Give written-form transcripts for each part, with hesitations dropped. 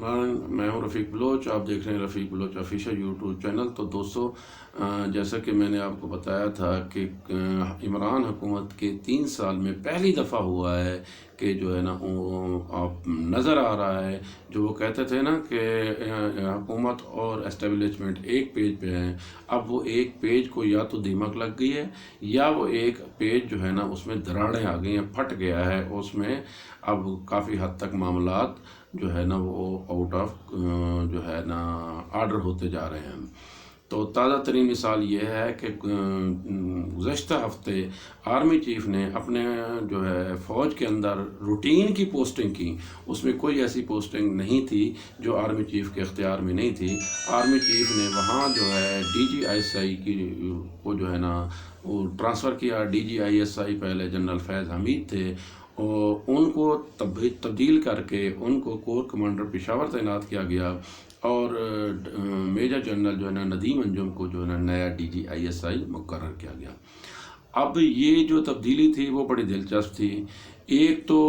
बिस्मिल्लाहिर्रहमानिर्रहीम। मैं हूं रफ़ीक बलोच, आप देख रहे हैं रफ़ीक बलोच ऑफिशियल यूट्यूब चैनल। तो दोस्तों, जैसा कि मैंने आपको बताया था कि इमरान हुकूमत के 3 साल में पहली दफ़ा हुआ है कि जो है ना आप नज़र आ रहा है, जो वो कहते थे ना कि हुकूमत और एस्टेब्लिशमेंट एक पेज पे हैं, अब वो एक पेज को या तो दीमक लग गई है या वो एक पेज जो है ना उसमें दरारें आ गई हैं, फट गया है। उसमें अब काफ़ी हद तक मामलात जो है ना वो आउट ऑफ जो है ना आर्डर होते जा रहे हैं। तो ताज़ा तरीन मिसाल ये है कि गुज़श्ता हफ्ते आर्मी चीफ़ ने अपने जो है फ़ौज के अंदर रूटीन की पोस्टिंग की। उसमें कोई ऐसी पोस्टिंग नहीं थी जो आर्मी चीफ़ के इख्तियार में नहीं थी। आर्मी चीफ़ ने वहाँ जो है DGISI की को जो है ना वो ट्रांसफ़र किया। DGISI पहले जनरल फैज़ हमीद थे और उनको तब्दील करके उनको कोर कमांडर पेशावर तैनात किया गया और मेजर जनरल जो है ना नदीम अंजुम को जो है ना नया DGISI मुकर्रर किया गया। अब ये जो तब्दीली थी वो बड़ी दिलचस्प थी। एक तो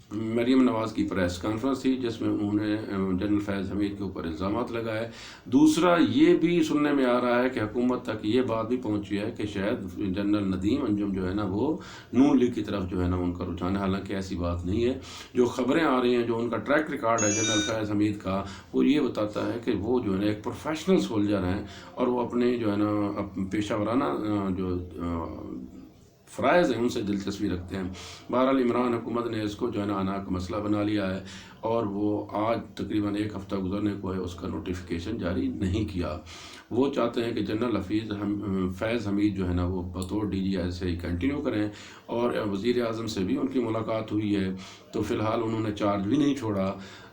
मरीम नवाज़ की प्रेस कॉन्फ्रेंस थी जिसमें उन्होंने जनरल फैज़ हमीद के ऊपर इल्ज़ामात लगाए। दूसरा ये भी सुनने में आ रहा है कि हुकूमत तक ये बात भी पहुंची है कि शायद जनरल नदीम अंजुम जो है ना वो नून लीग की तरफ जो है ना उनका रुझान है। हालांकि ऐसी बात नहीं है। जो खबरें आ रही हैं, जो उनका ट्रैक रिकॉर्ड है जनरल फैज़ हमीद का, वो ये बताता है कि वो जो है ना एक प्रोफेशनल सोल्जर हैं और वो अपने जो है ना पेशा वराना जो फ़राइज़ हैं उनसे दिलचस्पी रखते हैं। बहरहाल इमरान हुकूमत ने इसको जो है ना अना का मसला बना लिया है और वो आज तकरीबन 1 हफ़्ता गुजरने को है, उसका नोटिफिकेशन जारी नहीं किया। वो चाहते हैं कि जनरल फैज़ हमीद जो है ना वो बतौर DGISI कंटिन्यू करें और वज़ीर आज़म से भी उनकी मुलाकात हुई है। तो फ़िलहाल उन्होंने चार्ज भी नहीं छोड़ा,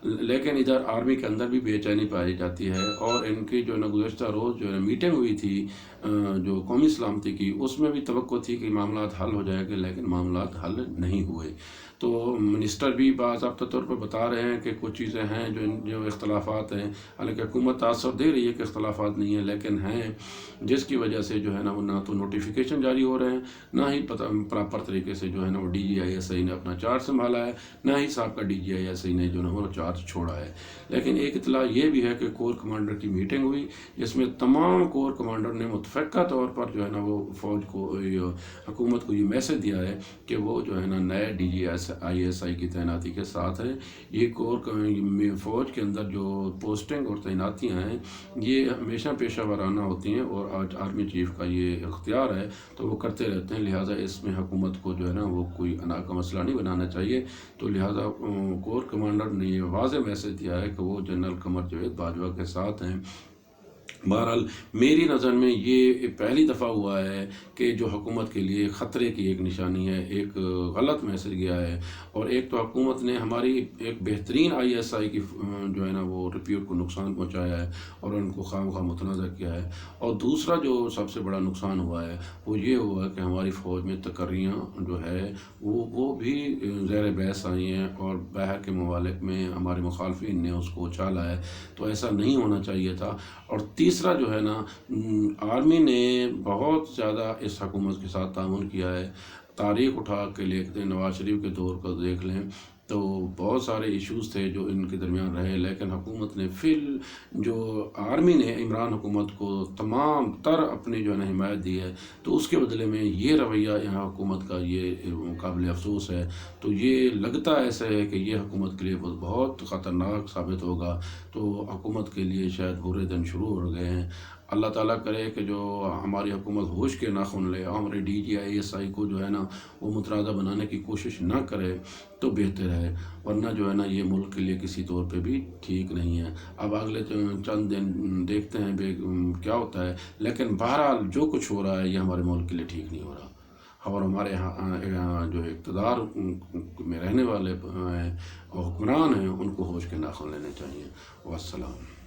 लेकिन इधर आर्मी के अंदर भी बेचैनी पाई जाती है और इनकी जो है ना गुज़श्ता रोज़ जो है मीटिंग हुई थी जो कौमी सलामती की, उसमें भी तवक्को थी कि मामलात हल हो जाएंगे, लेकिन मामलात हल नहीं हुए। तो मिनिस्टर भी बाज़ाब्ता तौर पर बता रहे हैं कि कुछ चीज़ें हैं जो इख्तलाफात हैं। हालांकि हुकूमत तासर दे रही है कि इख्तलाफात नहीं है, लेकिन हैं, जिसकी वजह से जो है ना वो ना तो नोटिफिकेशन जारी हो रहे हैं, ना ही प्रॉपर तरीके से जो है ना वो DGISI ने अपना चार्ज संभाला है, ना ही साहब का DGISI ने जो है वो चार्ज छोड़ा है। लेकिन एक इतला ये भी है कि कोर कमांडर की मीटिंग हुई जिसमें तमाम कोर कमांडर ने मुतफ़क्का तौर पर जो है ना वो फ़ौज को हुकूमत को ये मैसेज दिया है कि वो जो है ना नए DGISI की तैनाती के साथ है। ये कोर फ़ौज के अंदर जो पोस्टिंग और तैनातियाँ हैं ये हमेशा पेशा वराना होती हैं और आज आर्मी चीफ़ का ये इख्तियार है तो वो करते रहते हैं। लिहाजा इसमें हुकूमत को जो है ना वो कोई अना का मसला नहीं बनाना चाहिए। तो लिहाजा कोर कमांडर ने ये वाज़ेह मैसेज दिया है कि वो जनरल कमर जावेद बाजवा के साथ हैं। बहरहाल मेरी नज़र में ये पहली दफ़ा हुआ है कि जो हुकूमत के लिए ख़तरे की एक निशानी है, एक गलत मैसेज गया है। और एक तो हुकूमत ने हमारी एक बेहतरीन ISI की जो है ना वो रिप्यूट को नुकसान पहुंचाया है और उनको खामखा मुतनाज़ा किया है। और दूसरा जो सबसे बड़ा नुकसान हुआ है वो ये हुआ कि हमारी फ़ौज में तकर्रियाँ जो है वो भी ज़ेर बहस आई हैं और बाहर के ममालिक में हमारे मुखालफिन ने उसको उछाला है। तो ऐसा नहीं होना चाहिए था। और तीसरा जो है ना आर्मी ने बहुत ज़्यादा इस हुकूमत के साथ तामुन किया है। तारीख़ उठा के देखते हैं, नवाज़ शरीफ के दौर को देख लें तो बहुत सारे इश्यूज़ थे जो इनके दरमियान रहे, लेकिन हुकूमत ने फिर जो आर्मी ने इमरान हुकूमत को तमाम तर अपनी जो है ना हिमायत दी है, तो उसके बदले में ये रवैया यहाँ हुकूमत का ये काबिल अफसोस है। तो ये लगता ऐसा है कि ये हुकूमत के लिए बहुत ख़तरनाक साबित होगा। तो हुकूमत के लिए शायद बुरे दिन शुरू हो गए हैं। अल्लाह ताला करे कि जो हमारी हुकूमत होश के नाखुन ले, हमारे DGISI को जो है ना वो मुतरादा बनाने की कोशिश ना करे तो बेहतर है, वरना जो है ना ये मुल्क के लिए किसी तौर पे भी ठीक नहीं है। अब अगले चंद दिन देखते हैं क्या होता है, लेकिन बहरहाल जो कुछ हो रहा है ये हमारे मुल्क के लिए ठीक नहीं हो रहा। और हमारे यहाँ जो इक़्तिदार में रहने वाले हुक्मरान हैं उनको होश के नाखुन लेने चाहिए। वस्सलाम।